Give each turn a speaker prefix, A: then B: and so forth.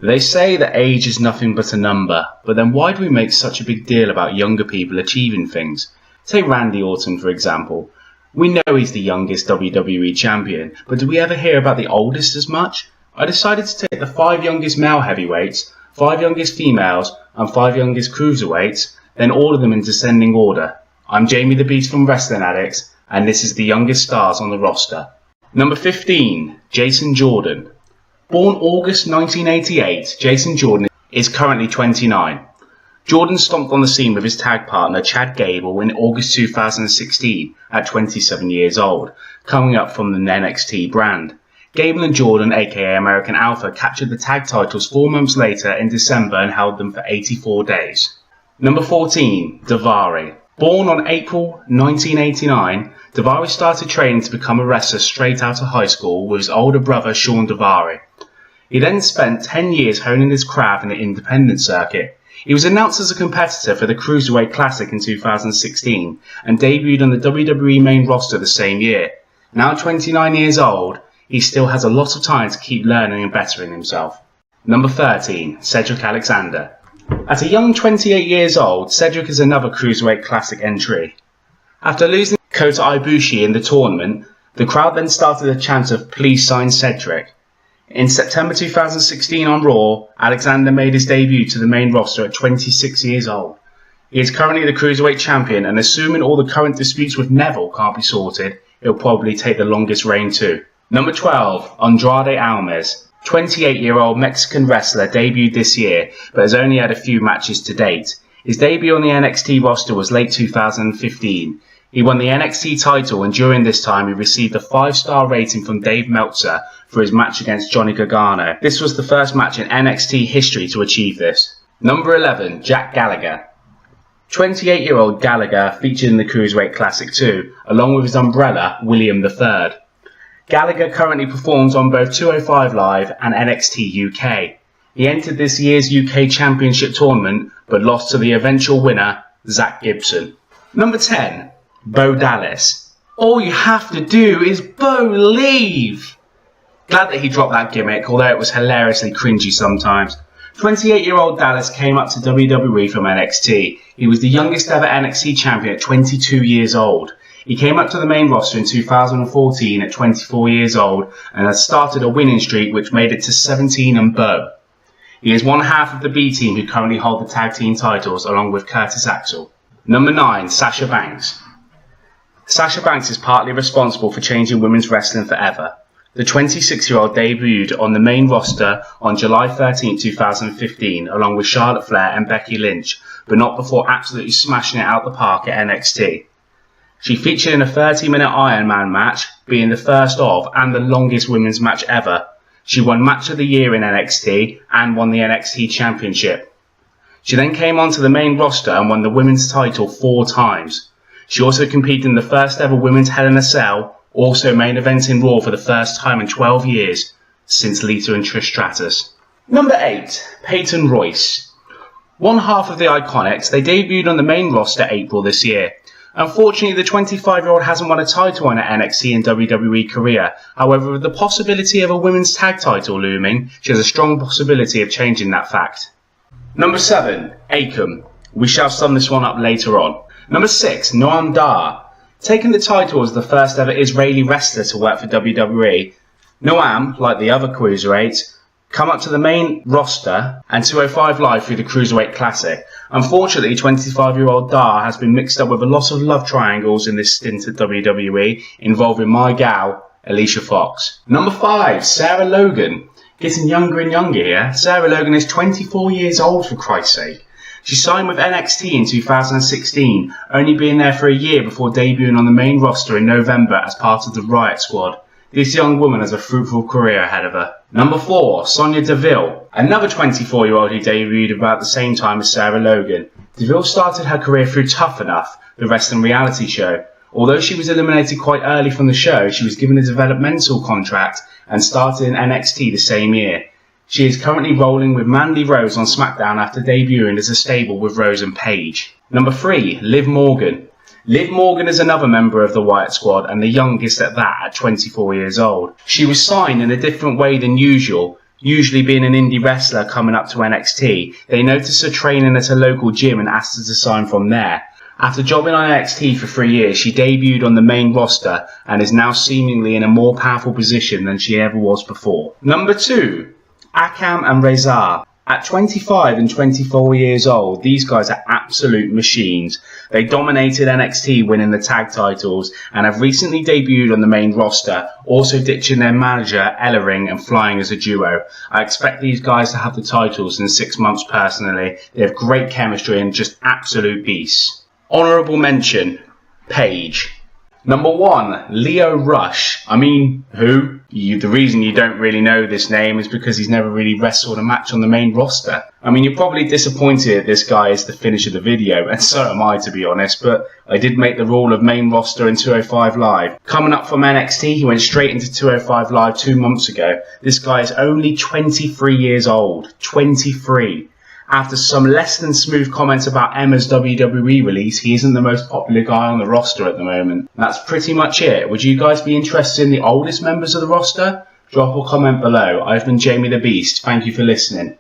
A: They say that age is nothing but a number, but then why do we make such a big deal about younger people achieving things? Take Randy Orton for example. We know he's the youngest WWE champion, but do we ever hear about the oldest as much? I decided to take the 5 youngest male heavyweights, 5 youngest females, and 5 youngest cruiserweights, then order them in descending order. I'm Jamie the Beast from Wrestling Addicts, and this is the youngest stars on the roster. Number 15, Jason Jordan. Born August 1988, Jason Jordan is currently 29. Jordan stomped on the scene with his tag partner Chad Gable in August 2016 at 27 years old, coming up from the NXT brand. Gable and Jordan, aka American Alpha, captured the tag titles 4 months later in December and held them for 84 days. Number 14, Daivari. Born on April 1989, Daivari started training to become a wrestler straight out of high school with his older brother Sean Daivari. He then spent 10 years honing his craft in the independent circuit. He was announced as a competitor for the Cruiserweight Classic in 2016 and debuted on the WWE main roster the same year. Now 29 years old, he still has a lot of time to keep learning and bettering himself. Number 13, Cedric Alexander. At a young 28 years old, Cedric is another Cruiserweight Classic entry. After losing Kota Ibushi in the tournament, the crowd then started a chant of "Please sign Cedric." In September 2016 on Raw, Alexander made his debut to the main roster at 26 years old. He is currently the Cruiserweight Champion, and assuming all the current disputes with Neville can't be sorted, it'll probably take the longest reign too. Number 12, Andrade Almas. 28-year-old Mexican wrestler debuted this year, but has only had a few matches to date. His debut on the NXT roster was late 2015. He won the NXT title, and during this time he received a 5-star rating from Dave Meltzer for his match against Johnny Gargano. This was the first match in NXT history to achieve this. Number 11, Jack Gallagher. 28-year-old Gallagher featured in the Cruiserweight Classic too, along with his umbrella, William III. Gallagher currently performs on both 205 Live and NXT UK. He entered this year's UK Championship tournament, but lost to the eventual winner, Zach Gibson. Number 10, Bo Dallas. All you have to do is believe. Glad that he dropped that gimmick, although it was hilariously cringy sometimes. 28-year-old Dallas came up to WWE from NXT. He was the youngest ever NXT champion at 22 years old. He came up to the main roster in 2014 at 24 years old and has started a winning streak which made it to 17 and Bo. He is one half of the B team who currently hold the tag team titles along with Curtis Axel. Number 9, Sasha Banks. Sasha Banks is partly responsible for changing women's wrestling forever. The 26-year-old debuted on the main roster on July 13, 2015 along with Charlotte Flair and Becky Lynch, but not before absolutely smashing it out the park at NXT. She featured in a 30-minute Iron Man match, being the first of and the longest women's match ever. She won Match of the Year in NXT and won the NXT Championship. She then came onto the main roster and won the women's title 4 times. She also competed in the first ever women's Hell in a Cell, also main eventing Raw for the first time in 12 years, since Lita and Trish Stratus. Number 8, Peyton Royce. One half of the Iconics, they debuted on the main roster April this year. Unfortunately, the 25-year-old hasn't won a title in her NXT and WWE career. However, with the possibility of a women's tag title looming, she has a strong possibility of changing that fact. Number 7, Akam. We shall sum this one up later on. Number 6, Noam Dar. Taking the title as the first ever Israeli wrestler to work for WWE, Noam, like the other cruiserweights, come up to the main roster and 205 Live through the Cruiserweight Classic. Unfortunately, 25-year-old Dar has been mixed up with a lot of love triangles in this stint at WWE, involving my gal, Alicia Fox. Number 5, Sarah Logan. Getting younger and younger here. Sarah Logan is 24 years old, for Christ's sake. She signed with NXT in 2016, only being there for a year before debuting on the main roster in November as part of the Riot Squad. This young woman has a fruitful career ahead of her. Number 4, Sonya Deville. Another 24-year-old who debuted about the same time as Sarah Logan. Deville started her career through Tough Enough, the wrestling reality show. Although she was eliminated quite early from the show, she was given a developmental contract and started in NXT the same year. She is currently rolling with Mandy Rose on SmackDown after debuting as a stable with Rose and Paige. Number 3, Liv Morgan. Liv Morgan is another member of the Riot Squad and the youngest at that at 24 years old. She was signed in a different way than usual. Usually being an indie wrestler coming up to NXT, they noticed her training at a local gym and asked her to sign from there. After jobbing on NXT for 3 years, she debuted on the main roster and is now seemingly in a more powerful position than she ever was before. Number 2. Akam and Reza. At 25 and 24 years old, these guys are absolute machines. They dominated NXT, winning the tag titles, and have recently debuted on the main roster, also ditching their manager, Ellering, and flying as a duo. I expect these guys to have the titles in 6 months personally. They have great chemistry and just absolute beasts. Honourable mention, Paige. Number 1, Leo Rush. I mean, who? The reason you don't really know this name is because he's never really wrestled a match on the main roster. I mean, you're probably disappointed this guy is the finish of the video, and so am I, to be honest, but I did make the rule of main roster in 205 Live. Coming up from NXT, he went straight into 205 Live 2 months ago. This guy is only 23 years old. 23. After some less than smooth comments about Emma's WWE release, he isn't the most popular guy on the roster at the moment. That's pretty much it. Would you guys be interested in the oldest members of the roster? Drop a comment below. I've been Jamie the Beast. Thank you for listening.